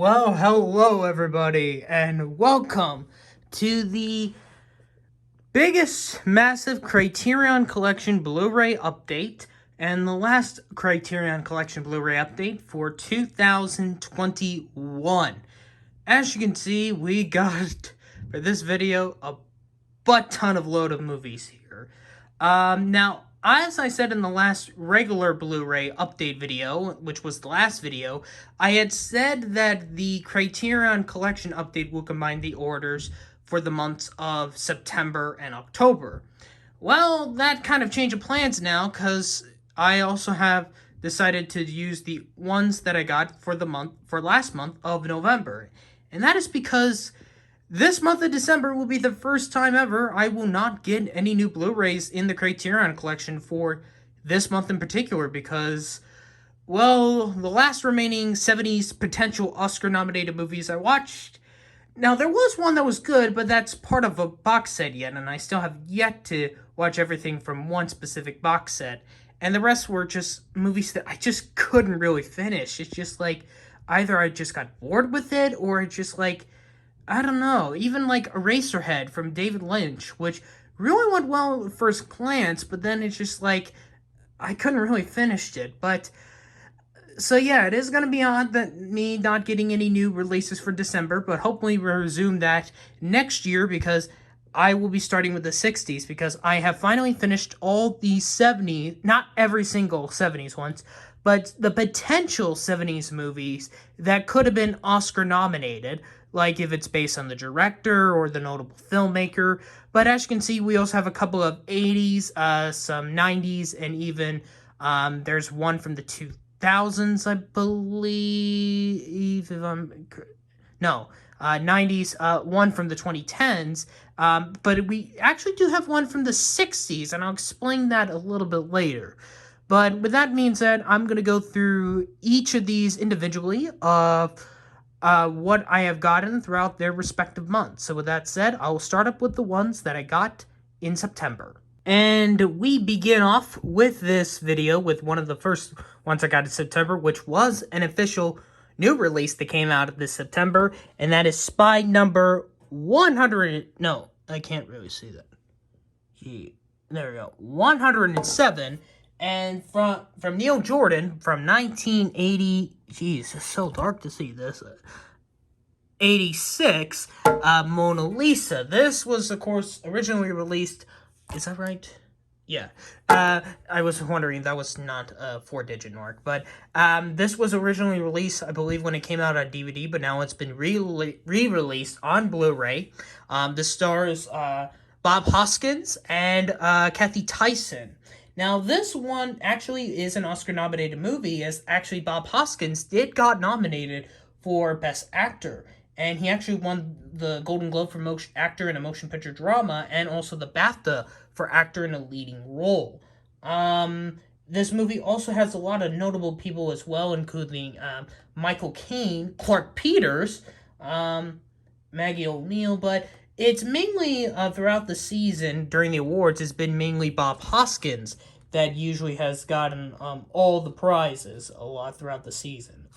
Well, hello everybody, and welcome to the biggest massive Criterion Collection Blu-ray update, and the last Criterion Collection Blu-ray update for 2021. As you can see, we got, for this video, a butt ton of load of movies here. Now, as I said in the last regular Blu-ray update video, which was the last video, I had said that the Criterion Collection update will combine the orders for the months of September and October. Well, that kind of changed of plans now, because I also have decided to use the ones that I got for last month of November. And that is because this month of December will be the first time ever I will not get any new Blu-rays in the Criterion Collection for this month in particular because, well, the last remaining 70s potential Oscar-nominated movies I watched. Now, there was one that was good, but that's part of a box set yet, and I still have yet to watch everything from one specific box set. And the rest were just movies that I just couldn't really finish. It's just like, either I just got bored with it, or it's just like, I don't know, even like Eraserhead from David Lynch, which really went well at first glance, but then it's just like, I couldn't really finish it. But, so yeah, it is going to be odd that me not getting any new releases for December, but hopefully we'll resume that next year because I will be starting with the 60s because I have finally finished all the 70s, not every single 70s ones, but the potential 70s movies that could have been Oscar nominated, like if it's based on the director or the notable filmmaker. But as you can see, we also have a couple of 80s, some 90s, and even there's one from the 2000s, I believe, if I'm... No, 90s, one from the 2010s, but we actually do have one from the 60s, and I'll explain that a little bit later. But with that being said, I'm going to go through each of these individually of what I have gotten throughout their respective months. So with that said, I will start up with the ones that I got in September. And we begin off with this video with one of the first ones I got in September, which was an official new release that came out this September, and that is Spy Number 100... No, I can't really see that. There we go. 107... And from Neil Jordan, from 1980, geez, it's so dark to see this, 86, Mona Lisa. This was, of course, originally released, is that right? Yeah, I was wondering, that was not a 4-digit mark, but this was originally released, I believe, when it came out on DVD, but now it's been re-released on Blu-ray. This stars Bob Hoskins and Kathy Tyson. Now, this one actually is an Oscar-nominated movie, as actually Bob Hoskins got nominated for Best Actor, and he actually won the Golden Globe for Actor in a Motion Picture Drama, and also the BAFTA for Actor in a Leading Role. This movie also has a lot of notable people as well, including Michael Caine, Clark Peters, Maggie O'Neill, but it's mainly, throughout the season, during the awards, it's been mainly Bob Hoskins that usually has gotten all the prizes a lot throughout the season.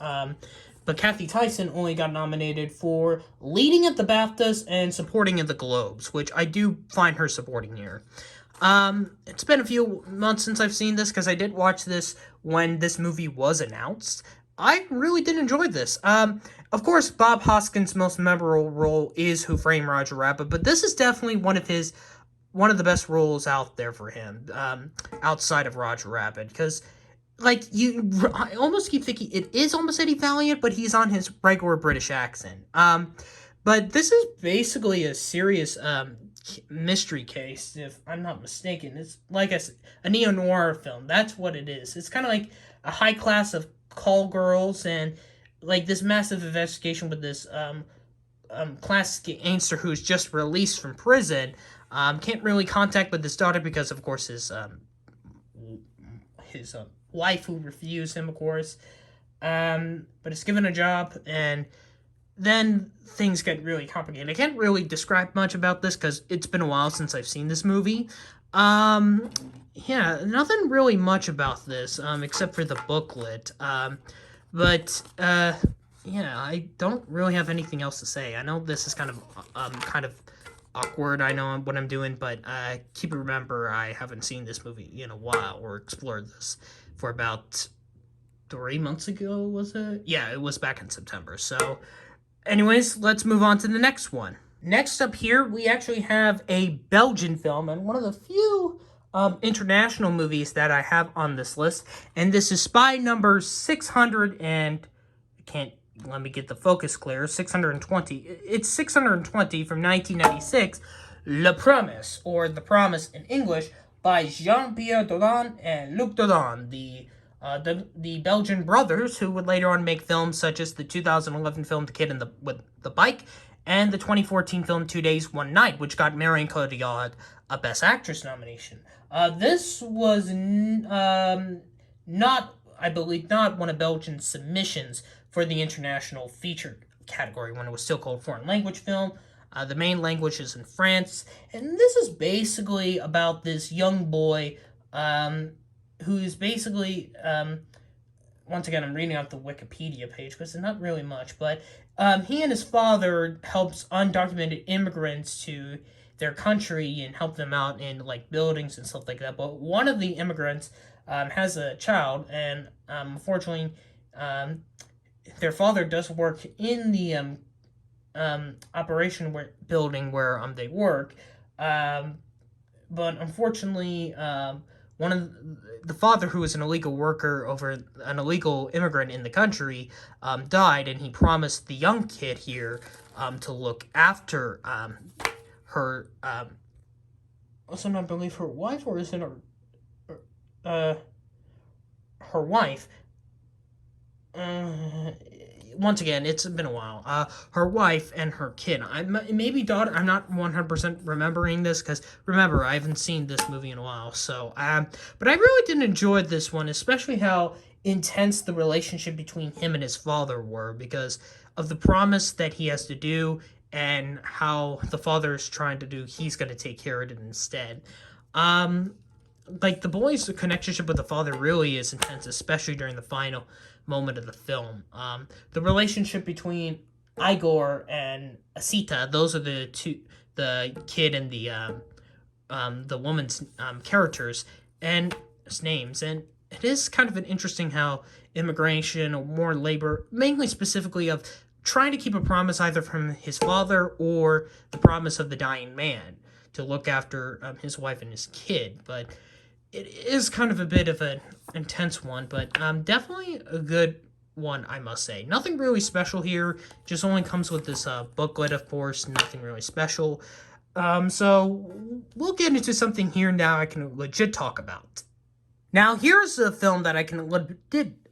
But Kathy Tyson only got nominated for leading at the BAFTAs and supporting at the Globes, which I do find her supporting here. It's been a few months since I've seen this, because I did watch this when this movie was announced. I really did enjoy this. Of course, Bob Hoskins' most memorable role is Who Framed Roger Rabbit, but this is definitely one of the best roles out there for him, outside of Roger Rabbit, because, like, I almost keep thinking it is almost Eddie Valiant, but he's on his regular British accent. But this is basically a serious, mystery case, if I'm not mistaken. It's like a neo-noir film. That's what it is. It's kind of like a high class of call girls and like this massive investigation with this classic gangster who's just released from prison. Can't really contact with his daughter because, of course, his wife who refused him, of course. But it's given a job, and then things get really complicated. I can't really describe much about this because it's been a while since I've seen this movie. Yeah, nothing really much about this, except for the booklet. But yeah, I don't really have anything else to say. I know this is kind of awkward. I know what I'm doing, but keep it remember I haven't seen this movie in a while or explored this for about 3 months ago. Was it? Yeah, it was back in September. So, anyways, let's move on to the next one. Next up here, we actually have a Belgian film and one of the few international movies that I have on this list, and this is Spy Number 600 and I can't let me get the focus clear. 620. It's 620 from 1996. Le Promesse, or The Promise in English, by Jean-Pierre Dolan and Luc Dolan, the Belgian brothers who would later on make films such as the 2011 film The Kid with the Bike and the 2014 film 2 Days, 1 Night, which got Marion Cotillard a Best Actress nomination. This was not, I believe, not one of Belgium's submissions for the international feature category when it was still called foreign language film. The main language is in France, and this is basically about this young boy who's basically, once again, I'm reading out the Wikipedia page because it's not really much, but he and his father helps undocumented immigrants to their country and help them out in like buildings and stuff like that. But one of the immigrants has a child, and unfortunately, their father does work in the operation building where they work, but unfortunately, one of the father, who was an illegal worker over an illegal immigrant in the country, died, and he promised the young kid here to look after her. Also, I believe her wife, or is it her wife? Once again, it's been a while. Her wife and her kid. Maybe daughter. I'm not 100% remembering this because remember I haven't seen this movie in a while. So, but I really did enjoy this one, especially how intense the relationship between him and his father were because of the promise that he has to do and how the father is trying to do. He's going to take care of it instead. Like the boy's connection with the father really is intense, especially during the final moment of the film. The relationship between Igor and Asita, those are the kid and the woman's characters and names, and it is kind of an interesting how immigration or more labor, mainly specifically of trying to keep a promise either from his father or the promise of the dying man to look after his wife and his kid, but it is kind of a bit of an intense one, but definitely a good one, I must say. Nothing really special here, just only comes with this booklet, of course, nothing really special. So we'll get into something here now I can legit talk about. Now, here's a film that I can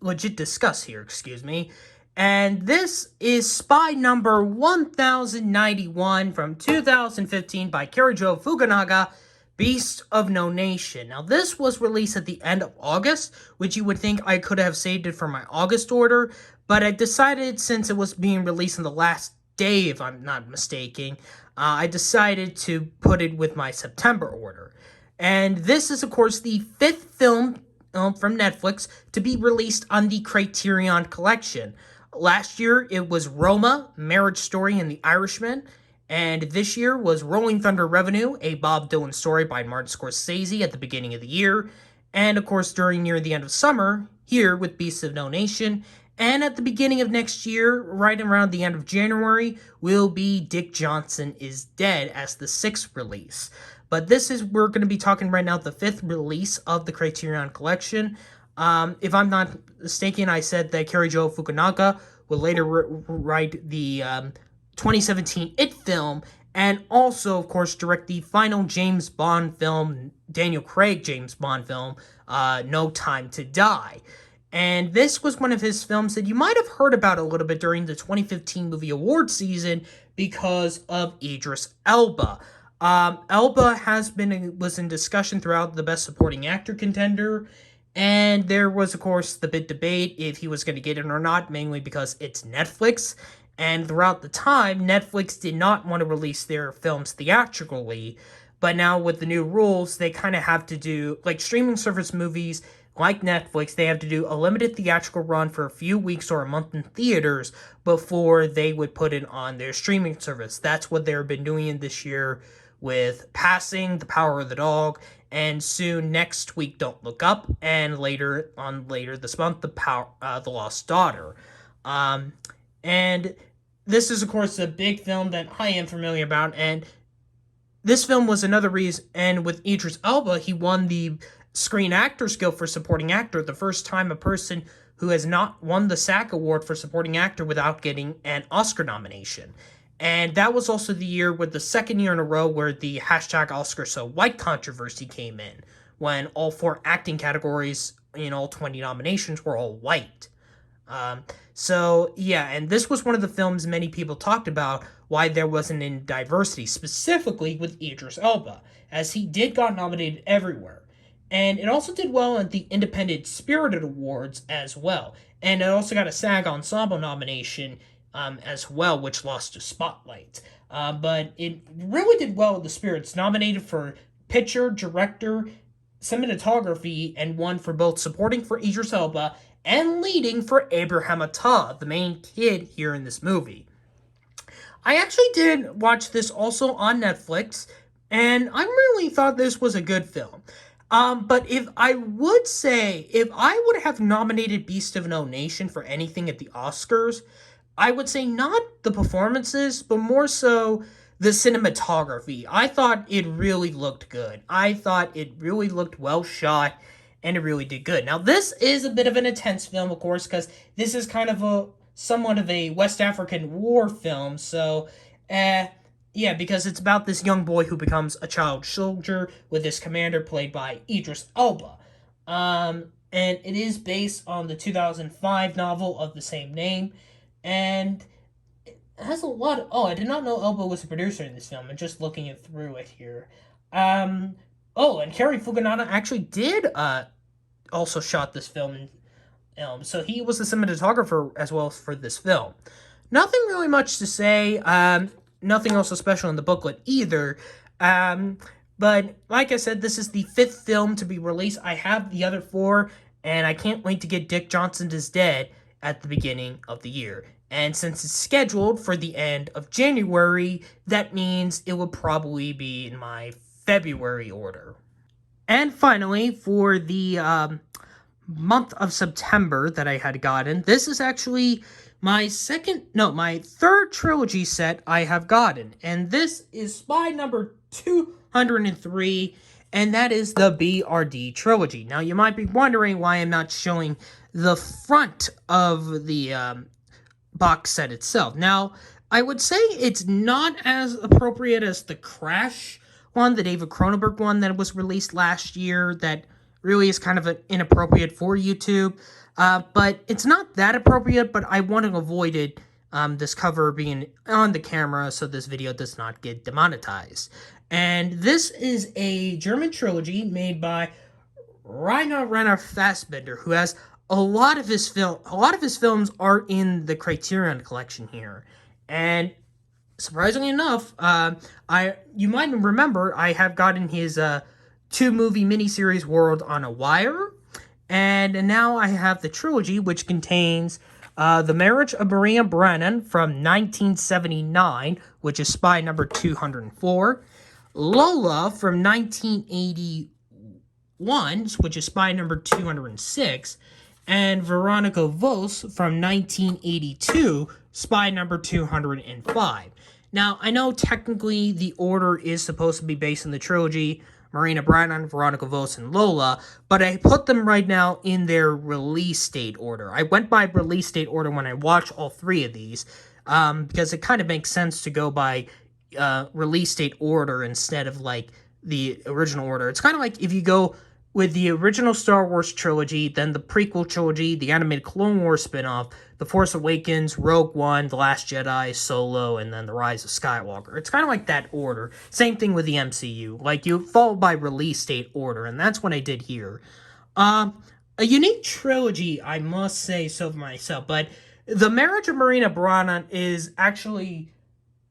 legit discuss here, excuse me, and this is Spy Number 1091 from 2015 by Keiichiro Fukunaga, Beast of No Nation. Now, this was released at the end of August, which you would think I could have saved it for my August order, but I decided since it was being released on the last day, if I'm not mistaken, I decided to put it with my September order. And this is, of course, the 5th film from Netflix to be released on the Criterion Collection. Last year, it was Roma, Marriage Story, and The Irishman. And this year was Rolling Thunder Revenue, a Bob Dylan story by Martin Scorsese at the beginning of the year. And, of course, near the end of summer, here with Beasts of No Nation. And at the beginning of next year, right around the end of January, will be Dick Johnson is Dead as the 6th release. But we're going to be talking right now the 5th release of the Criterion Collection. If I'm not mistaken, I said that Keiichiro Fukunaga will later write the 2017 It film, and also, of course, direct the final James Bond film, Daniel Craig James Bond film, No Time to Die. And this was one of his films that you might have heard about a little bit during the 2015 movie award season because of Idris Elba. Elba was in discussion throughout the Best Supporting Actor contender, and there was, of course, the big debate if he was going to get it or not, mainly because it's Netflix. And throughout the time, Netflix did not want to release their films theatrically, but now with the new rules, they kind of have to do, like streaming service movies, like Netflix, they have to do a limited theatrical run for a few weeks or a month in theaters before they would put it on their streaming service. That's what they've been doing this year with Passing, The Power of the Dog, and soon next week, Don't Look Up, and later this month, The Lost Daughter. And this is, of course, a big film that I am familiar about, and this film was another reason, and with Idris Elba, he won the Screen Actors Guild for Supporting Actor, the first time a person who has not won the SAG Award for Supporting Actor without getting an Oscar nomination. And that was also the year with the second year in a row where the #OscarSoWhite controversy came in, when all 4 acting categories in all 20 nominations were all white. So, yeah, and this was one of the films many people talked about why there wasn't any diversity, specifically with Idris Elba, as he got nominated everywhere. And it also did well at the Independent Spirited Awards as well. And it also got a SAG Ensemble nomination as well, which lost to Spotlight. But it really did well with the Spirits, nominated for Picture, Director, Cinematography, and won for both Supporting for Idris Elba and Leading for Abraham Attah, the main kid here in this movie. I actually did watch this also on Netflix, and I really thought this was a good film. But if I would have nominated Beast of No Nation for anything at the Oscars, I would say not the performances, but more so the cinematography. I thought it really looked good. I thought it really looked well shot, and it really did good. Now, this is a bit of an intense film, of course, because this is kind of somewhat of a West African war film, so, yeah, because it's about this young boy who becomes a child soldier with his commander played by Idris Elba. And it is based on the 2005 novel of the same name, and it has a lot of... Oh, I did not know Elba was a producer in this film, and just looking through it here. Oh, and Cary Fukunaga actually did also shot this film. So he was the cinematographer as well for this film. Nothing really much to say. Nothing also special in the booklet either. But like I said, this is the 5th film to be released. I have the other 4, and I can't wait to get Dick Johnson Is Dead at the beginning of the year. And since it's scheduled for the end of January, that means it will probably be in my February order. And finally, for the month of September that I had gotten, this is actually my 3rd trilogy set I have gotten. And this is Spy number 203, and that is the BRD trilogy. Now, you might be wondering why I'm not showing the front of the box set itself. Now, I would say it's not as appropriate as the Crash one, the David Cronenberg one that was released last year, that really is kind of inappropriate for YouTube. But it's not that appropriate, but I want to avoid it, this cover being on the camera so this video does not get demonetized. And this is a German trilogy made by Rainer Fassbinder, who has a lot of his films are in the Criterion Collection here. And surprisingly enough, you might remember I have gotten his 2-movie miniseries World on a Wire, and now I have the trilogy, which contains The Marriage of Maria Brennan from 1979, which is Spy number 204, Lola from 1981, which is Spy number 206, and Veronika Voss from 1982, Spy number 205. Now, I know technically the order is supposed to be based on the trilogy, Marina Brennan, Veronika Voss, and Lola, but I put them right now in their release date order. I went by release date order when I watched all 3 of these, because it kind of makes sense to go by release date order instead of, like, the original order. It's kind of like if you go with the original Star Wars trilogy, then the prequel trilogy, the animated Clone Wars spin-off, The Force Awakens, Rogue One, The Last Jedi, Solo, and then The Rise of Skywalker. It's kind of like that order. Same thing with the MCU. Like, you follow by release date order, and that's what I did here. A unique trilogy, I must say so myself, but The Marriage of Marina Brennan is actually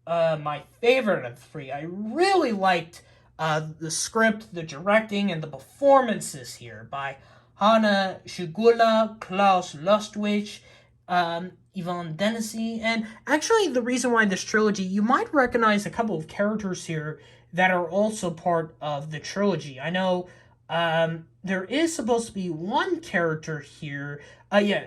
my favorite of the 3. I really liked the script, the directing, and the performances here by Hanna Schugula, Klaus Lustwich, Yvonne Dennessy, and actually the reason why this trilogy, you might recognize a couple of characters here that are also part of the trilogy. I know there is supposed to be one character here,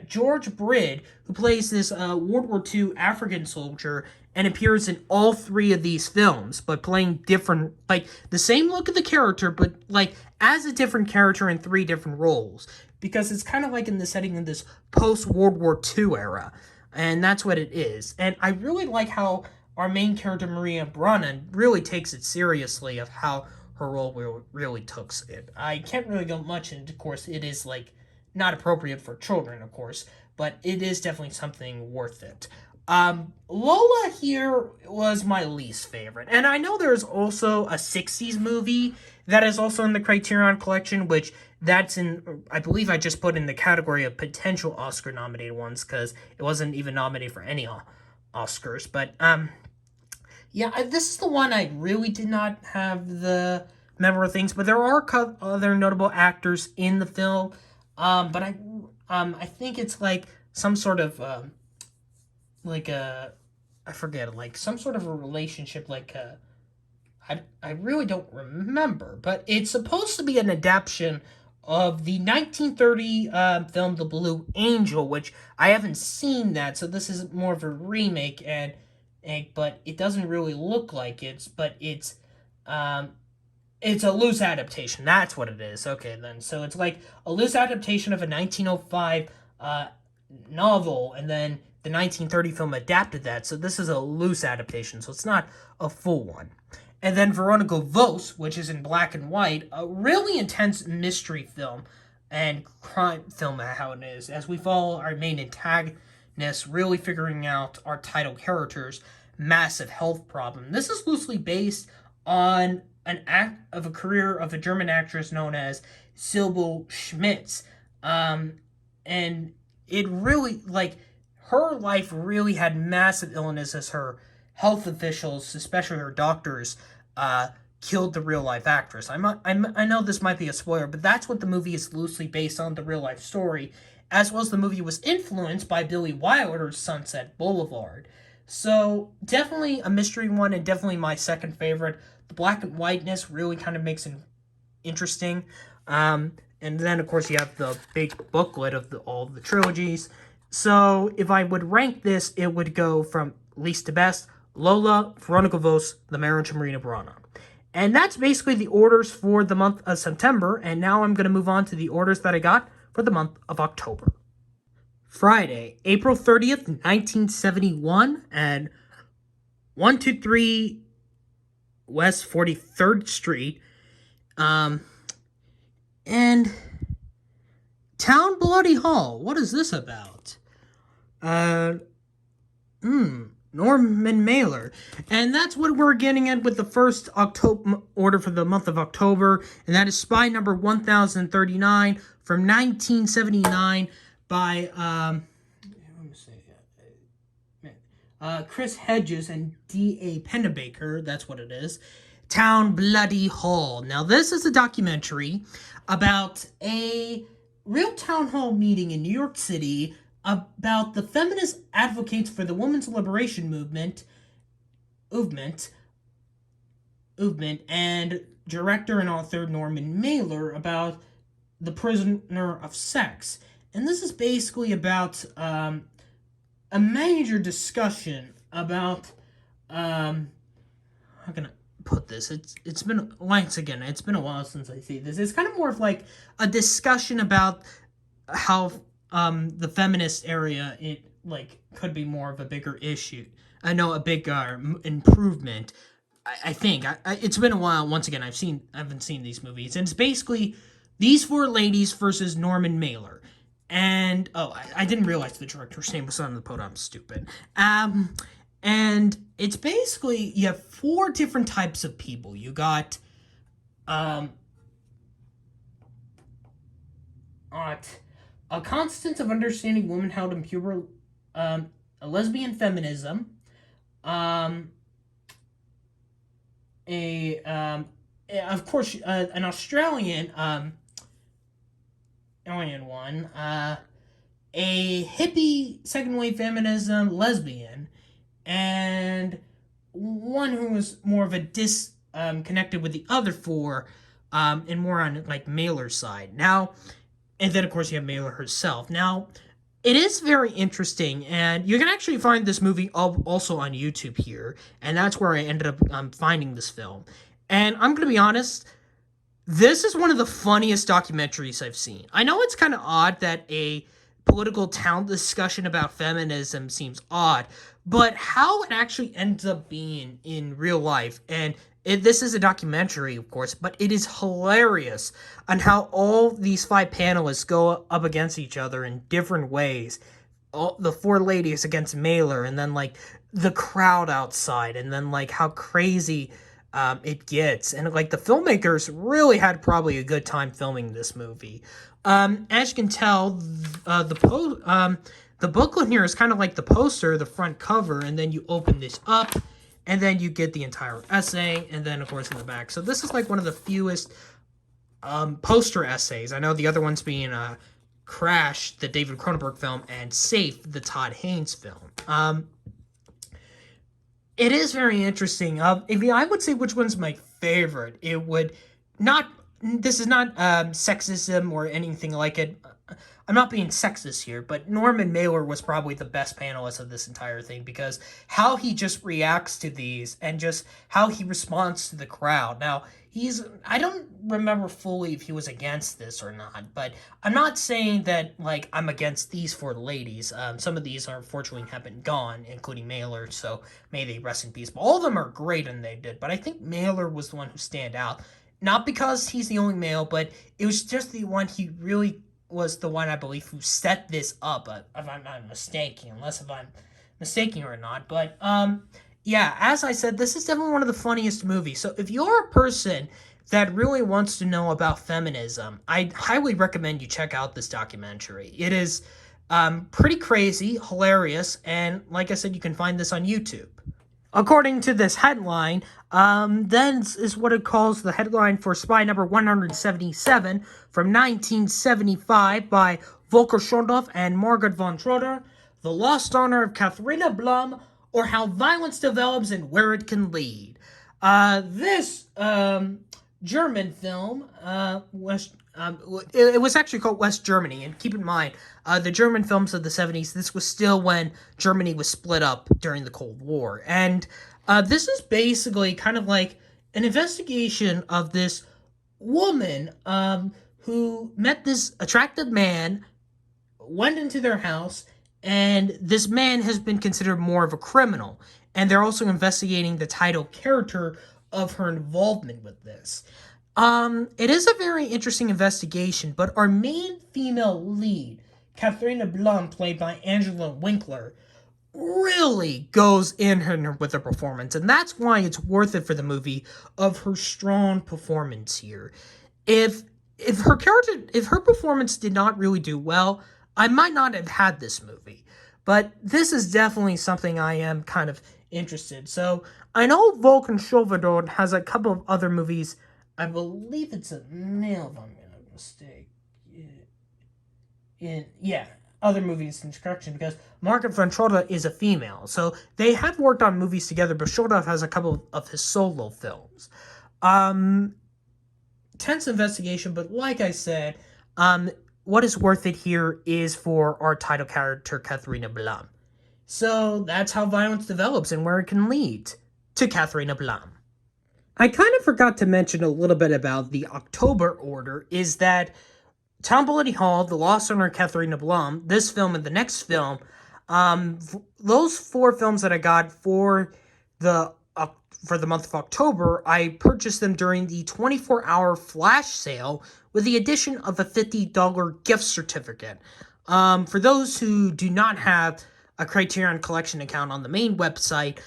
George Brid, who plays this World War II African soldier and appears in all three of these films, but playing different, like, the same look of the character, but, like, as a different character in three different roles. Because it's kind of like in the setting of this post-World War II era. And that's what it is. And I really like how our main character, Maria Braun, really takes it seriously of how her role really took it. I can't really go much into, of course, it is, like, not appropriate for children, of course, but it is definitely something worth it. Lola here was my least favorite. And I know there's also a 60s movie that is also in the Criterion Collection, which that's in, I believe I just put in the category of potential Oscar-nominated ones, because it wasn't even nominated for any Oscars. But, yeah, this is the one I really did not have the memorable things, but there are other notable actors in the film. But I think it's like some sort of, I forget, like some sort of a relationship, I really don't remember, but it's supposed to be an adaptation of the 1930 film The Blue Angel, which I haven't seen that, so this is more of a remake, but it doesn't really look like it's a loose adaptation. That's what it is. Okay, then. So it's like a loose adaptation of a 1905 novel, and then the 1930 film adapted that. So this is a loose adaptation, so it's not a full one. And then Veronika Voss, which is in black and white, a really intense mystery film and crime film, how it is, as we follow our main antagonist really figuring out our title character's massive health problem. This is loosely based on a career of a German actress known as Sybil Schmitz. And it really, like, her life really had massive illness as her health officials, especially her doctors, killed the real-life actress. I know this might be a spoiler, but that's what the movie is loosely based on, the real-life story, as well as the movie was influenced by Billy Wilder's Sunset Boulevard. So, definitely a mystery one, and definitely my second favorite. The black and whiteness really kind of makes it interesting. And then, of course, you have the big booklet of all the trilogies. So, if I would rank this, it would go from least to best: Lola, Veronika Voss, The Marriage of Maria Braun. And that's basically the orders for the month of September, and now I'm going to move on to the orders that I got for the month of October. Friday, April 30th, 1971, at 123 West 43rd Street, and Town Bloody Hall. What is this about? Norman Mailer. And that's what we're getting at with the first October order for the month of October, and that is Spy number 1039 from 1979 by Chris Hedges and D.A. Pennebaker. That's what it is. Town Bloody Hall. Now, this is a documentary about a real town hall meeting in New York City about the feminist advocates for the women's liberation movement, and director and author Norman Mailer about The Prisoner of Sex. And this is basically about a major discussion about how can I put this? It's been, once again, it's been a while since I see this. It's kind of more of like a discussion about how the feminist area, it like could be more of a bigger issue. I know a bigger improvement. I think it's been a while. Once again, I haven't seen these movies, and it's basically these four ladies versus Norman Mailer. And I didn't realize the director's name was on the photo. I'm stupid. And it's basically you have four different types of people. You got a constant of understanding women held in pure a lesbian feminism, of course, an Australian alien one, a hippie second wave feminism lesbian, and one who was more of a connected with the other four, and more on like Mailer's side. Now, and then of course you have Mailer herself. Now, it is very interesting, and you can actually find this movie also on YouTube here, and that's where I ended up finding this film. And I'm gonna be honest, this is one of the funniest documentaries I've seen. I know it's kind of odd that a political town discussion about feminism seems odd, but how it actually ends up being in real life, and this is a documentary, of course, but it is hilarious on how all these five panelists go up against each other in different ways. All, the four ladies against Mailer, and then like the crowd outside, and then like how crazy it gets. And like the filmmakers really had probably a good time filming this movie. As you can tell, the booklet here is kind of like the poster, the front cover, and then you open this up, and then you get the entire essay, and then of course in the back. So this is like one of the fewest poster essays. I know the other ones being Crash, the David Cronenberg film, and Safe, the Todd Haynes film. It is very interesting. If I would say which one's my favorite, it would not. This is not sexism or anything like it. I'm not being sexist here, but Norman Mailer was probably the best panelist of this entire thing, because how he just reacts to these and just how he responds to the crowd. Now, I don't remember fully if he was against this or not, but I'm not saying that, like, I'm against these four ladies. Some of these, unfortunately, have been gone, including Mailer, so may they rest in peace. But all of them are great, and they did, but I think Mailer was the one who stand out. Not because he's the only male, but it was just the one he really was the one, I believe, who set this up, if I'm not mistaken, unless if I'm mistaken or not. But, yeah, as I said, this is definitely one of the funniest movies. So if you're a person that really wants to know about feminism, I highly recommend you check out this documentary. It is pretty crazy, hilarious, and like I said, you can find this on YouTube. According to this headline, then is what it calls the headline for Spy Number 177 from 1975 by Volker Schondorf and Margaret von Trotter, The Lost Honor of Katharina Blum, or How Violence Develops and Where It Can Lead. This German film it was actually called West Germany, and keep in mind, the German films of the 70s, this was still when Germany was split up during the Cold War, and this is basically kind of like an investigation of this woman who met this attractive man, went into their house, and this man has been considered more of a criminal, and they're also investigating the title character of her involvement with this. It is a very interesting investigation, but our main female lead, Katharina Blum, played by Angela Winkler, really goes in her with her performance, and that's why it's worth it for the movie of her strong performance here. If her performance did not really do well, I might not have had this movie, but this is definitely something I am kind of interested. So I know Volkan Shovedor has a couple of other movies. I believe it's a male, if I'm not mistaken. Other movies in correction, because Margaret von Trotter is a female. So they have worked on movies together, but Shovedor has a couple of his solo films. Tense investigation, but like I said, what is worth it here is for our title character, Katharina Blum. So that's how violence develops and where it can lead to Katharina Blum. I kind of forgot to mention a little bit about the October order, is that Tom Bloody Hall, The Lost Honor of Katharina Blum, this film and the next film, those four films that I got for the month of October, I purchased them during the 24-hour flash sale with the addition of a $50 gift certificate. For those who do not have a Criterion Collection account on the main website,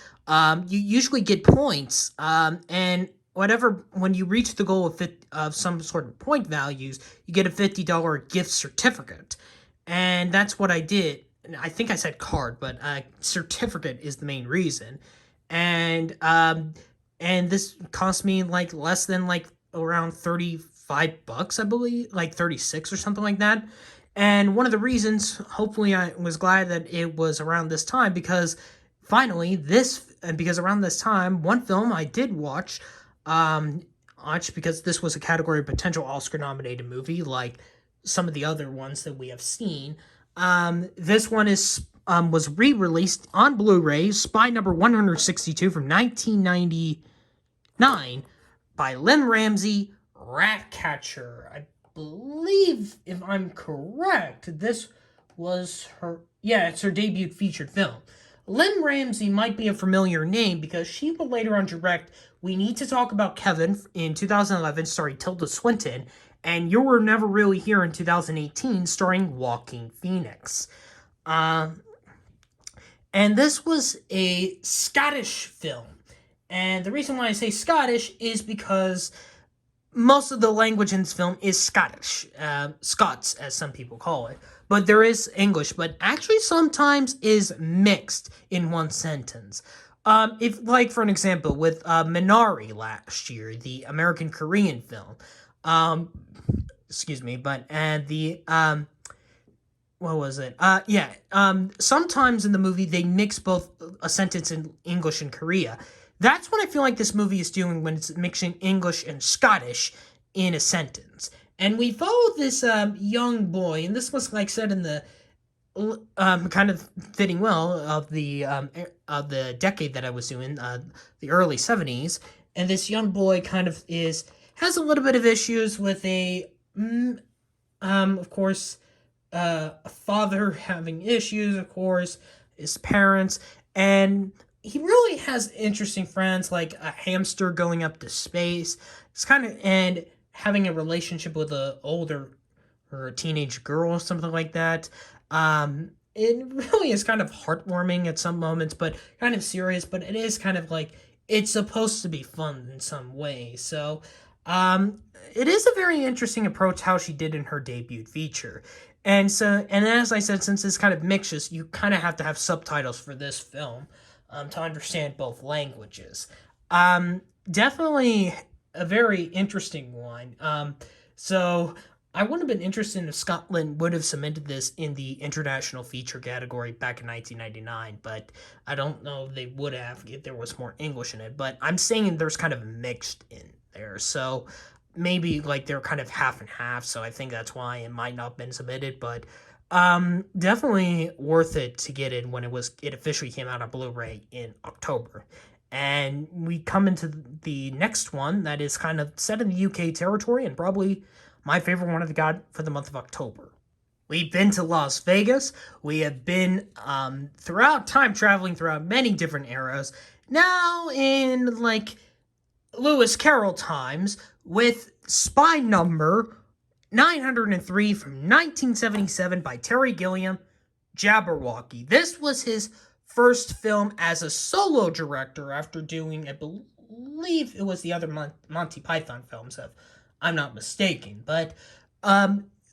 you usually get points, and when you reach the goal of some sort of point values, you get a $50 gift certificate. And that's what I did. I think I said card, but certificate is the main reason. And this cost me like less than like around 30 $35, I believe, like 36 or something like that. And one of the reasons, hopefully I was glad that it was around this time, because finally because around this time, one film I did watch, because this was a category of potential Oscar nominated movie, like some of the other ones that we have seen. This one was re-released on Blu-ray, Spy Number 162 from 1999 by Lynn Ramsey, Ratcatcher. I believe, if I'm correct, this was it's her debut featured film. Lynn Ramsey might be a familiar name because she would later on direct We Need to Talk About Kevin in 2011, starring Tilda Swinton, and You Were Never Really Here in 2018, starring Joaquin Phoenix. And this was a Scottish film. And the reason why I say Scottish is because most of the language in this film is Scottish. Scots, as some people call it. But there is English, but actually sometimes is mixed in one sentence. If, like, for an example, with Minari last year, the American-Korean film. What was it? Sometimes in the movie they mix both a sentence in English and Korea. That's what I feel like this movie is doing when it's mixing English and Scottish in a sentence. And we follow this young boy, and this was like said in the kind of fitting well of the decade that I was doing, the early 70s. And this young boy kind of has a little bit of issues with of course, a father having issues, of course, his parents, and he really has interesting friends, like a hamster going up to space. It's and having a relationship with a older or a teenage girl or something like that. It really is kind of heartwarming at some moments, but kind of serious, but it is kind of like, it's supposed to be fun in some way. So, it is a very interesting approach how she did in her debut feature. And as I said, since this kind of mixes, you kind of have to have subtitles for this film to understand both languages. Definitely a very interesting one. So I would have been interested if Scotland would have submitted this in the international feature category back in 1999, but I don't know if they would have if there was more English in it. But I'm saying there's kind of mixed in there, so maybe like they're kind of half and half, so I think that's why it might not have been submitted, but definitely worth it to get it when it officially came out on Blu-ray in October. And we come into the next one that is kind of set in the UK territory, and probably my favorite one I've got for the month of October. We've been to Las Vegas. We have been throughout time traveling throughout many different eras. Now in like Lewis Carroll times with Spy Number 903 from 1977 by Terry Gilliam, Jabberwocky. This was his first film as a solo director after doing, I believe it was the other Monty Python films, if I'm not mistaken. But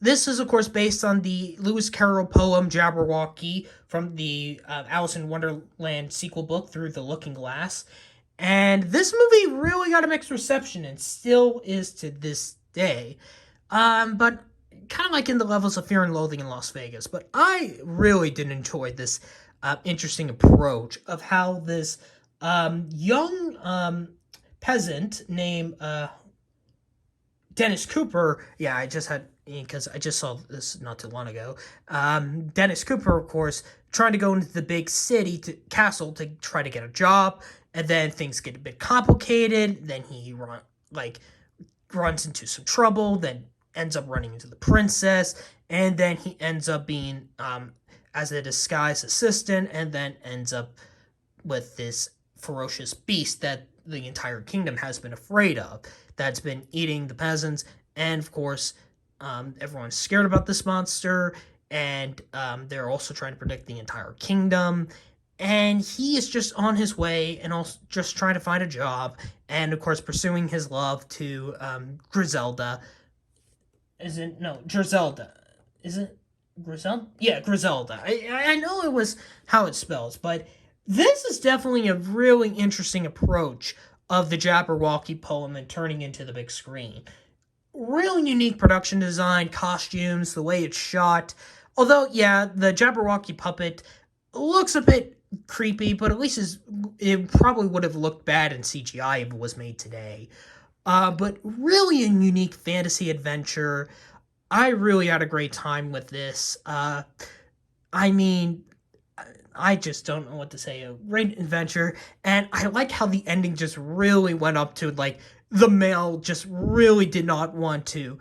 this is, of course, based on the Lewis Carroll poem Jabberwocky from the Alice in Wonderland sequel book, Through the Looking Glass. And this movie really got a mixed reception and still is to this day. But kind of like in the levels of Fear and Loathing in Las Vegas. But I really did enjoy this interesting approach of how this young peasant named Dennis Cooper, because I just saw this not too long ago. Dennis Cooper, of course, trying to go into the big castle to try to get a job, and then things get a bit complicated. Then he runs into some trouble. Then ends up running into the princess, and then he ends up being as a disguised assistant, and then ends up with this ferocious beast that the entire kingdom has been afraid of, that's been eating the peasants, and of course, everyone's scared about this monster, and they're also trying to protect the entire kingdom, and he is just on his way, and also just trying to find a job, and of course, pursuing his love to Griselda. Griselda. Is it Griselda? Yeah, Griselda. I know it was how it spells, but this is definitely a really interesting approach of the Jabberwocky poem and turning into the big screen. Really unique production design, costumes, the way it's shot. Although, yeah, the Jabberwocky puppet looks a bit creepy, but at least it probably would have looked bad in CGI if it was made today. But really a unique fantasy adventure. I really had a great time with this. I mean, I just don't know what to say. A great adventure, and I like how the ending just really went up to like the male just really did not want to.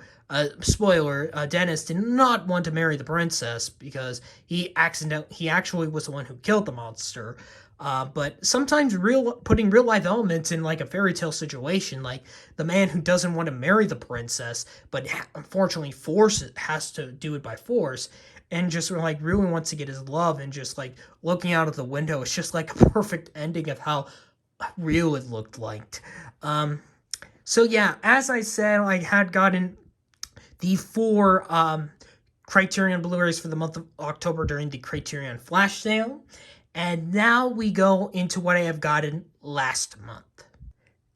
Spoiler: Dennis did not want to marry the princess because he actually was the one who killed the monster. But sometimes putting real life elements in like a fairy tale situation, like the man who doesn't want to marry the princess, but unfortunately has to do it by force, and just like really wants to get his love, and just like looking out of the window, it's just like a perfect ending of how real it looked like. So yeah, as I said, I had gotten the 4 Criterion Blu-rays for the month of October during the Criterion flash sale. And now we go into what I have gotten last month.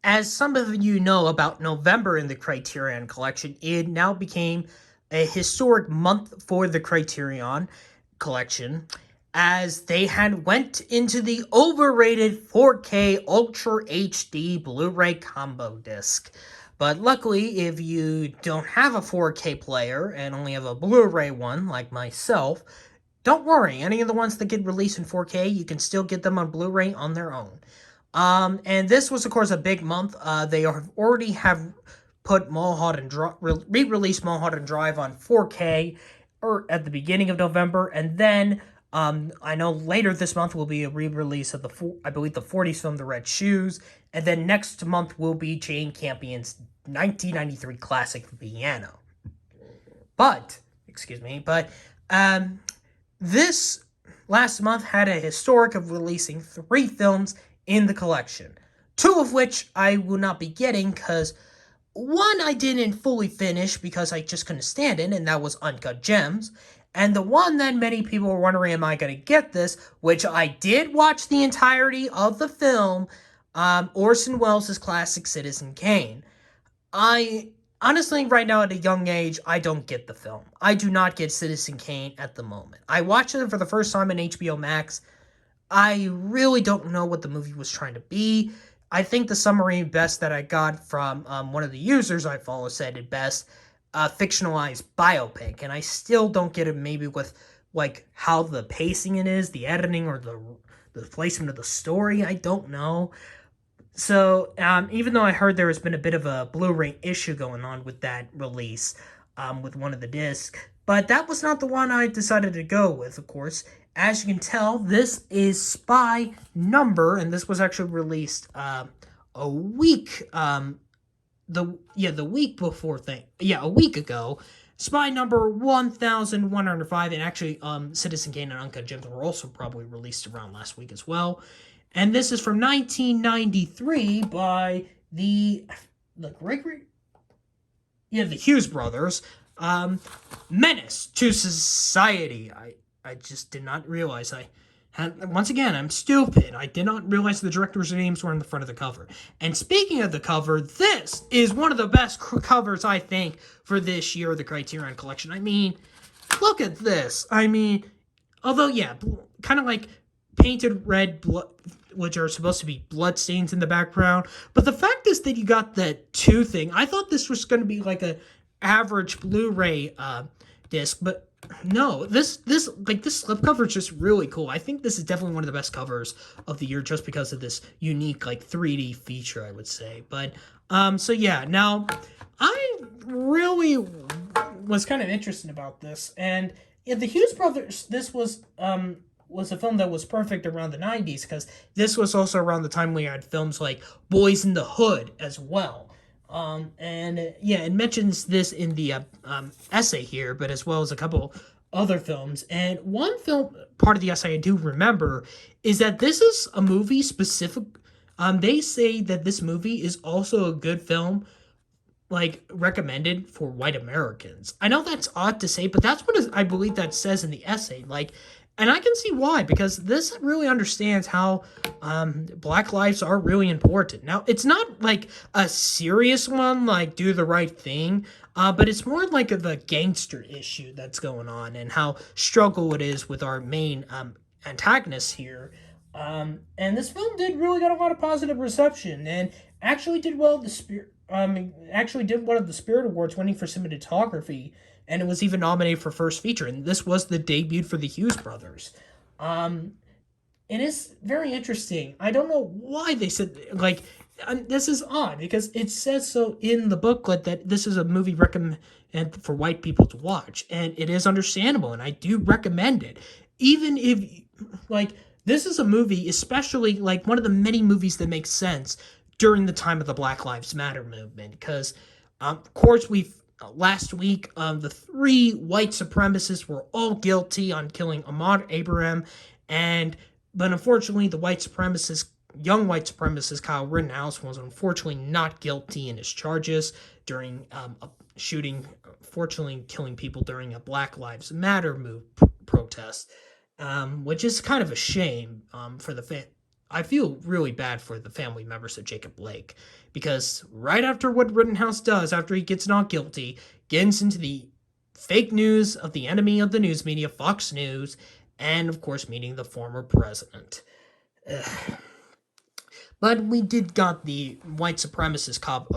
As some of you know about November in the Criterion Collection, it now became a historic month for the Criterion Collection, as they had went into the overrated 4K Ultra HD Blu-ray combo disc. But luckily, if you don't have a 4K player and only have a Blu-ray one, like myself, don't worry, any of the ones that get released in 4K, you can still get them on Blu-ray on their own. And this was, of course, a big month. They already have put Mulholland re-released Mulholland Drive on 4K at the beginning of November, and then I know later this month will be a re-release of I believe the 40s film The Red Shoes, and then next month will be Jane Campion's 1993 classic Piano. But this last month had a historic of releasing 3 films in the collection, 2 of which I will not be getting because one I didn't fully finish because I just couldn't stand it, and that was Uncut Gems. And the one that many people were wondering, am I going to get this, which I did watch the entirety of the film, Orson Welles' classic Citizen Kane. I honestly, right now at a young age, I don't get the film. I do not get Citizen Kane at the moment. I watched it for the first time on HBO Max. I really don't know what the movie was trying to be. I think the summary best that I got from one of the users I follow said it best, fictionalized biopic, and I still don't get it maybe with like how the pacing it is, the editing, or the placement of the story. I don't know. So even though I heard there has been a bit of a Blu-ray issue going on with that release, with one of the discs, but that was not the one I decided to go with, of course. As you can tell, this is Spy Number, and this was actually released a week a week ago. Spy Number 1105, and actually Citizen Kane and Uncut Gems were also probably released around last week as well. And this is from 1993 by the Hughes brothers. Menace to Society. I just did not realize once again, I'm stupid. I did not realize the director's names were in the front of the cover. And speaking of the cover, this is one of the best covers, I think, for this year of the Criterion Collection. I mean, look at this. I mean, although, yeah, kind of like painted red blood, which are supposed to be blood stains in the background. But the fact is that you got that 2 thing. I thought this was going to be like a average Blu-ray disc, but no, this slipcover is just really cool. I think this is definitely one of the best covers of the year just because of this unique like 3D feature, I would say. But so yeah, now I really was kind of interested about this, and yeah, the Hughes brothers. This was a film that was perfect around the 90s because this was also around the time we had films like Boys in the Hood as well. And yeah, it mentions this in the essay here, but as well as a couple other films. And one film, part of the essay I do remember, is that this is a movie specific. They say that this movie is also a good film, like recommended for white Americans. I know that's odd to say, but that's what I believe that says in the essay. Like, And I can see why, because this really understands how Black lives are really important. Now, it's not like a serious one, like do the right thing, but it's more like of a gangster issue that's going on and how struggle it is with our main antagonist here. And this film did really got a lot of positive reception and actually did well at the Spirit. Actually did one of the Spirit Awards, winning for cinematography, and it was even nominated for First Feature. And this was the debut for the Hughes brothers. It is very interesting. I don't know why they said, like, this is odd because it says so in the booklet that this is a movie recommend for white people to watch, and it is understandable, and I do recommend it. Even if, like, this is a movie, especially like one of the many movies that makes sense during the time of the Black Lives Matter movement, because of course we've last week the three white supremacists were all guilty on killing Ahmaud Abraham, but unfortunately the young white supremacist Kyle Rittenhouse was unfortunately not guilty in his charges during a shooting, fortunately killing people during a Black Lives Matter protest, which is kind of a shame for the I feel really bad for the family members of Jacob Blake, because right after what Rittenhouse does, after he gets not guilty, gets into the fake news of the enemy of the news media, Fox News, and of course meeting the former president. But we did got the white supremacist cop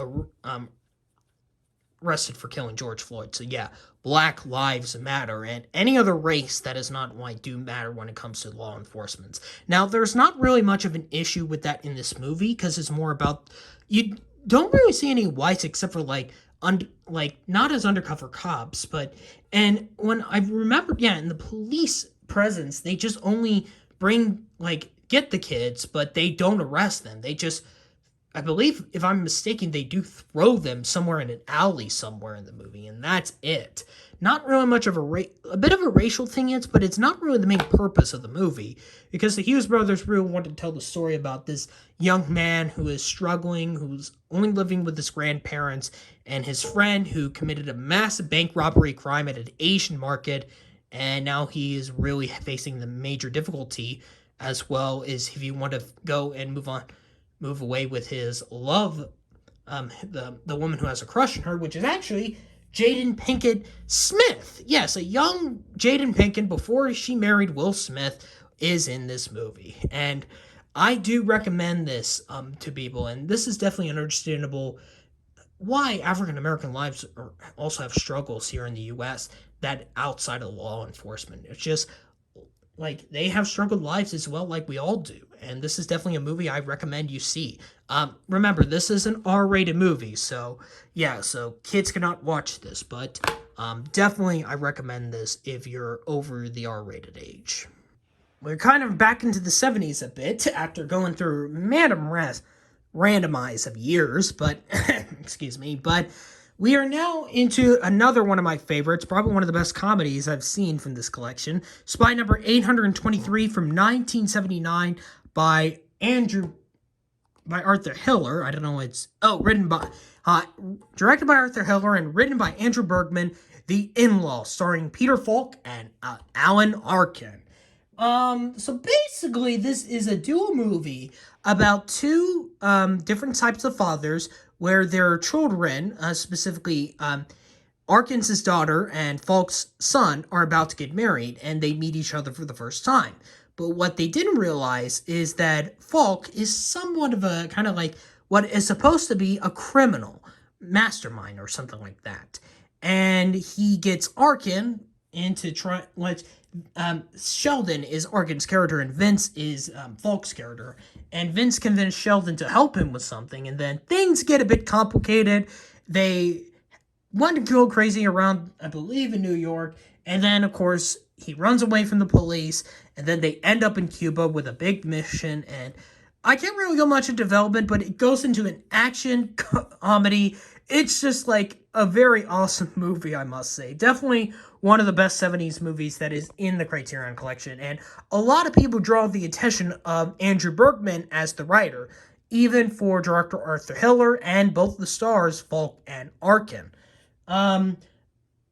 arrested for killing George Floyd. So yeah, Black Lives Matter, and any other race that is not white do matter when it comes to law enforcement. Now, there's not really much of an issue with that in this movie, because it's more about, you don't really see any whites except for like not as undercover cops, and when I remember, yeah, in the police presence, they just only get the kids, but they don't arrest them. They just, I believe, if I'm mistaken, they do throw them somewhere in an alley somewhere in the movie, and that's it. Not really much of a bit of a racial thing is, but it's not really the main purpose of the movie, because the Hughes brothers really wanted to tell the story about this young man who is struggling, who's only living with his grandparents, and his friend who committed a massive bank robbery crime at an Asian market, and now he is really facing the major difficulty, as well as if you want to go and move away with his love, the woman who has a crush on her, which is actually Jaden Pinkett Smith. Yes, a young Jaden Pinkett, before she married Will Smith, is in this movie. And I do recommend this to people, and this is definitely understandable why African American lives also have struggles here in the U.S. that outside of law enforcement. It's just like they have struggled lives as well, like we all do. And this is definitely a movie I recommend you see. Remember, this is an R-rated movie, so yeah, so kids cannot watch this, but definitely I recommend this if you're over the R-rated age. We're kind of back into the 70s a bit after going through randomize of years, but excuse me, but we are now into another one of my favorites, probably one of the best comedies I've seen from this collection. Spy Number 823 from 1979 by Arthur Hiller. I don't know, directed by Arthur Hiller and written by Andrew Bergman. The In-Law, starring Peter Falk and Alan Arkin. So basically, this is a dual movie about two different types of fathers where their children, specifically Arkin's daughter and Falk's son, are about to get married, and they meet each other for the first time. But what they didn't realize is that Falk is somewhat of a kind of like what is supposed to be a criminal mastermind or something like that. And he gets Arkin into Sheldon is Arkin's character, and Vince is Falk's character. And Vince convinced Sheldon to help him with something, and then things get a bit complicated. They want to go crazy around, I believe, in New York, and then, of course, he runs away from the police, and then they end up in Cuba with a big mission, and I can't really go much into development, but it goes into an action comedy. It's just like a very awesome movie, I must say. Definitely one of the best 70s movies that is in the Criterion Collection. And a lot of people draw the attention of Andrew Bergman as the writer, even for director Arthur Hiller and both the stars, Falk and Arkin.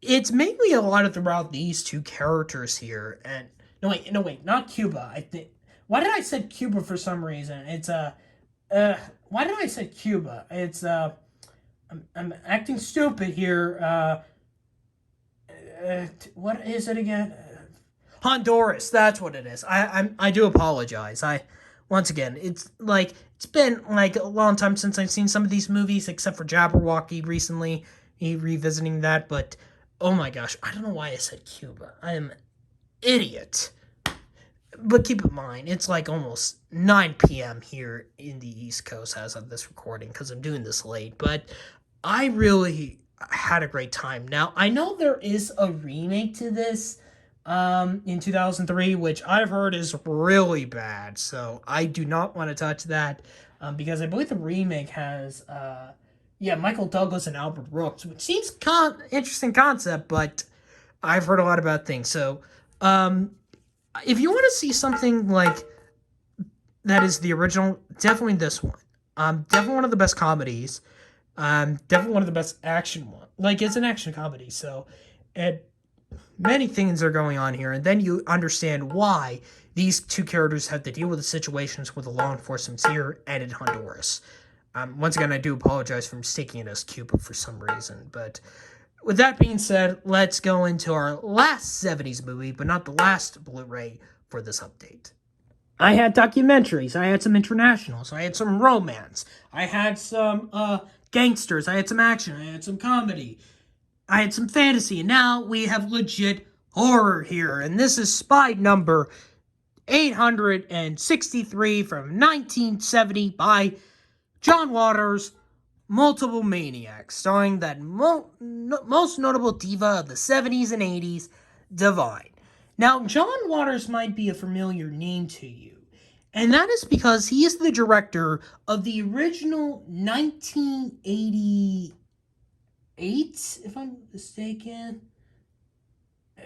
It's mainly a lot about these two characters here, and No, wait, not Cuba. I think. Why did I say Cuba for some reason? It's why did I say Cuba? It's I'm acting stupid here. What is it again? Honduras. That's what it is. I do apologize. Once again, it's like it's been like a long time since I've seen some of these movies, except for Jabberwocky recently, revisiting that. But oh my gosh, I don't know why I said Cuba. I am an idiot. But keep in mind, it's like almost 9 p.m. here in the East Coast as of this recording because I'm doing this late. But I really had a great time. Now, I know there is a remake to this in 2003, which I've heard is really bad. So I do not want to touch that because I believe the remake has, Michael Douglas and Albert Brooks, which seems interesting concept, but I've heard a lot about things. So, if you want to see something like that is the original, definitely this one. Definitely one of the best comedies. Definitely one of the best action one. Like, it's an action comedy, so many things are going on here, and then you understand why these two characters have to deal with the situations with the law enforcement here and in Honduras. Once again, I do apologize for mistaking it as Cuba for some reason, but with that being said, let's go into our last 70s movie, but not the last Blu-ray for this update. I had documentaries, I had some internationals, I had some romance, I had some gangsters, I had some action, I had some comedy, I had some fantasy, and now we have legit horror here, and this is Spy number 863 from 1970 by John Waters' Multiple Maniacs, starring that most notable diva of the 70s and 80s, Divine. Now, John Waters might be a familiar name to you, and that is because he is the director of the original 1988, if I'm mistaken.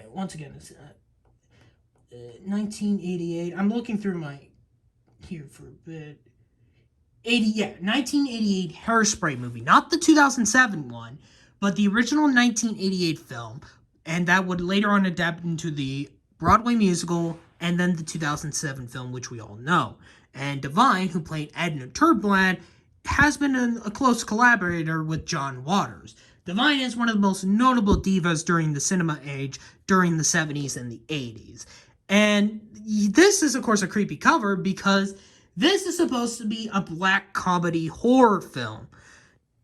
Once again, it's 1988. I'm looking through my here for a bit. 1988 Hairspray movie, not the 2007 one, but the original 1988 film, and that would later on adapt into the Broadway musical and then the 2007 film, which we all know. And Divine, who played Edna Turnblad, has been a close collaborator with John Waters. Divine is one of the most notable divas during the cinema age during the 70s and the 80s. And this is, of course, a creepy cover because this is supposed to be a black comedy horror film.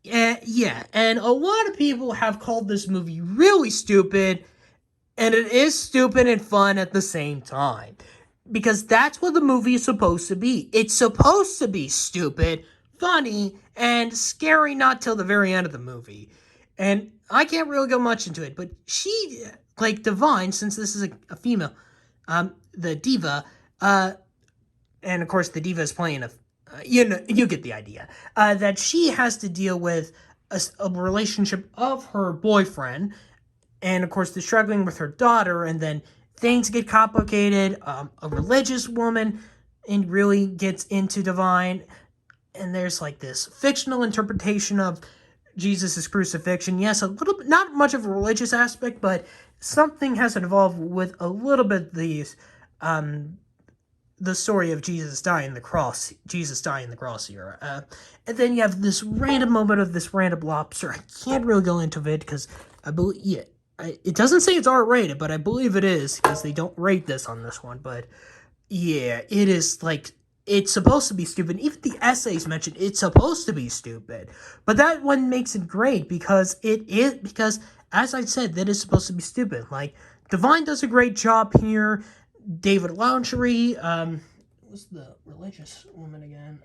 And a lot of people have called this movie really stupid, and it is stupid and fun at the same time. Because that's what the movie is supposed to be. It's supposed to be stupid, funny, and scary not till the very end of the movie. And I can't really go much into it, but she, like Divine, since this is a female, the diva, and of course the diva is playing you get the idea, that she has to deal with a relationship of her boyfriend, and of course the struggling with her daughter, and then things get complicated. A religious woman and really gets into Divine, and there's like this fictional interpretation of Jesus' crucifixion. Yes, a little bit, not much of a religious aspect, but something has involved with a little bit these the story of Jesus dying the cross here. And then you have this random moment of this random lobster. I can't really go into it because I believe, it doesn't say it's R-rated, but I believe it is because they don't rate this on this one. But yeah, it is like, it's supposed to be stupid. Even the essays mentioned it's supposed to be stupid. But that one makes it great because as I said, that is supposed to be stupid. Like, Divine does a great job here. David Loungery, what's the religious woman again?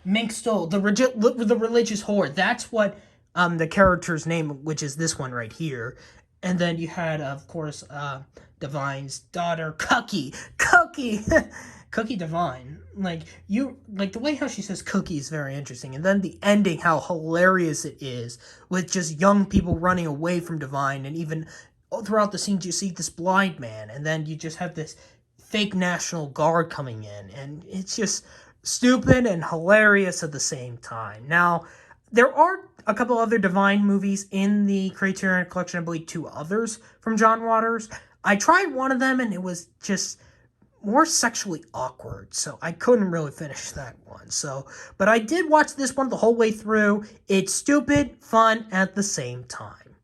Mink Stoll, the religious whore. That's what the character's name, which is this one right here. And then you had, of course, Divine's daughter, Cookie Divine. Like the way how she says Cookie is very interesting. And then the ending, how hilarious it is with just young people running away from Divine, and even throughout the scenes, you see this blind man, and then you just have this fake National Guard coming in, and it's just stupid and hilarious at the same time. Now, there are a couple other Divine movies in the Criterion Collection, I believe 2 others from John Waters. I tried one of them, and it was just more sexually awkward, so I couldn't really finish that one. So, but I did watch this one the whole way through. It's stupid, fun at the same time.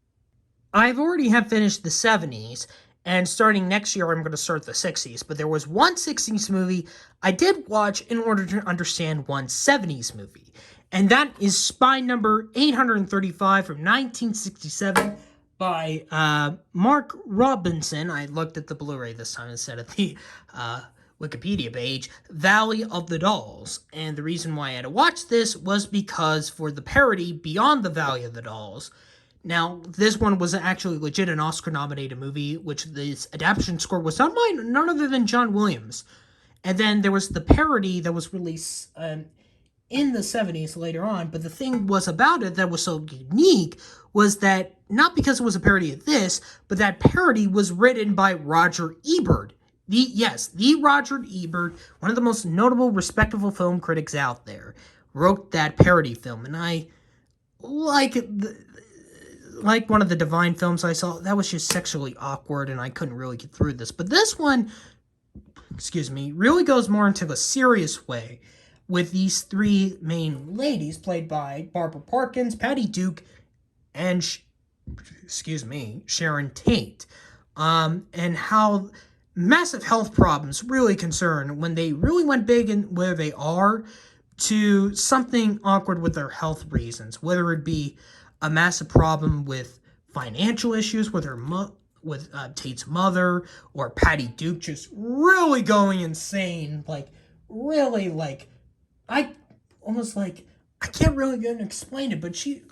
I've already have finished the 70s, and starting next year, I'm going to start the 60s. But there was one 60s movie I did watch in order to understand one 70s movie, and that is Spy Number 835 from 1967 by Mark Robinson. I looked at the Blu-ray this time instead of the Wikipedia page. Valley of the Dolls. And the reason why I had to watch this was because for the parody Beyond the Valley of the Dolls. Now, this one was actually legit an Oscar-nominated movie, which this adaptation score was done by none other than John Williams. And then there was the parody that was released in the 70s later on, but the thing was about it that was so unique was that, not because it was a parody of this, but that parody was written by Roger Ebert. The Roger Ebert, one of the most notable, respectable film critics out there, wrote that parody film, and I like one of the Divine films I saw, that was just sexually awkward, and I couldn't really get through this. But this one, really goes more into a serious way, with these three main ladies played by Barbara Parkins, Patty Duke, and Sharon Tate, and how massive health problems really concern when they really went big in where they are to something awkward with their health reasons, whether it be a massive problem with financial issues with Tate's mother, or Patty Duke just really going insane, I can't really even explain it, but she,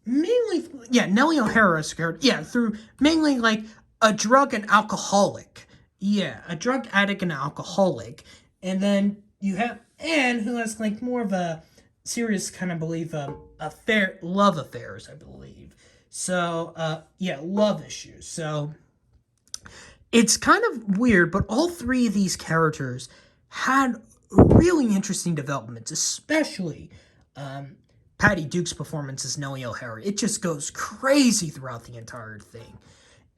mainly, Nellie O'Hara is scared, through mainly, a drug and alcoholic. Yeah, a drug addict and alcoholic. And then you have Anne, who has, more of a serious kind of love affairs, I believe. So, love issues. So, it's kind of weird, but all three of these characters had really interesting developments, especially Patty Duke's performance as Nellie O'Hara. It just goes crazy throughout the entire thing.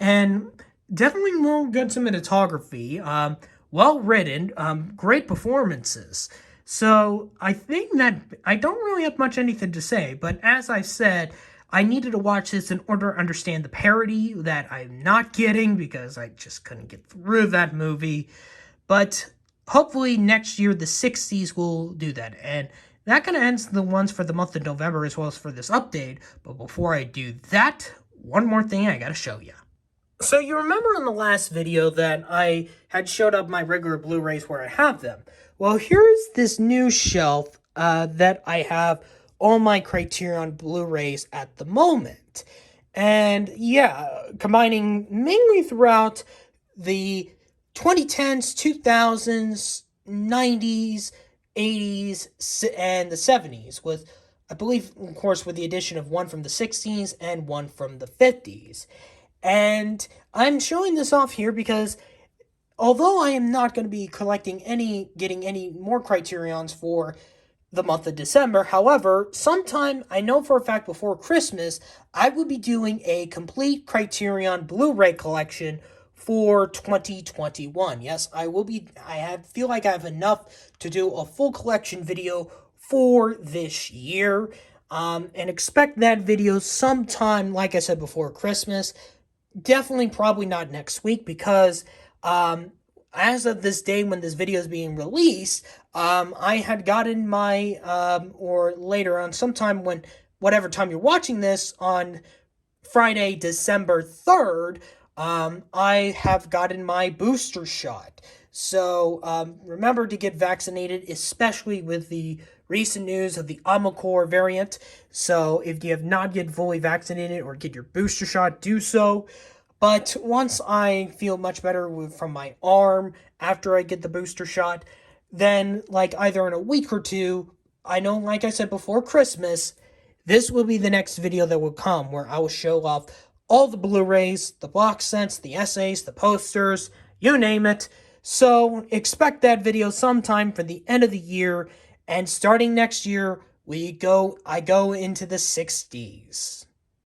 And definitely more good cinematography, well written, great performances. So I think that I don't really have anything to say, but as I said, I needed to watch this in order to understand the parody that I'm not getting because I just couldn't get through that movie. But hopefully next year, the 60s will do that. And that kind of ends the ones for the month of November as well as for this update. But before I do that, one more thing I gotta show you. So you remember in the last video that I had showed up my regular Blu-rays where I have them. Well, here's this new shelf that I have all my Criterion Blu-rays at the moment. And combining mainly throughout the 2010s, 2000s, 90s, 80s, and the 70s, with, I believe, of course, with the addition of one from the 60s and one from the 50s. And I'm showing this off here because although I am not going to be getting any more Criterions for the month of December, however, sometime, I know for a fact before Christmas, I will be doing a complete Criterion Blu-ray collection for 2021. Yes, I feel like I have enough to do a full collection video for this year. And expect that video sometime, like I said, before Christmas. Definitely probably not next week because as of this day when this video is being released, I had gotten my, or later on sometime when, whatever time you're watching this, on Friday, December 3rd, I have gotten my booster shot. So remember to get vaccinated, especially with the recent news of the Omicron variant. So if you have not yet fully vaccinated or get your booster shot, do so. But once I feel much better from my arm after I get the booster shot, then either in a week or two, I know, like I said, before Christmas, this will be the next video that will come where I will show off all the Blu-rays, the box sets, the essays, the posters, you name it. So expect that video sometime for the end of the year, and starting next year, I go into the 60s.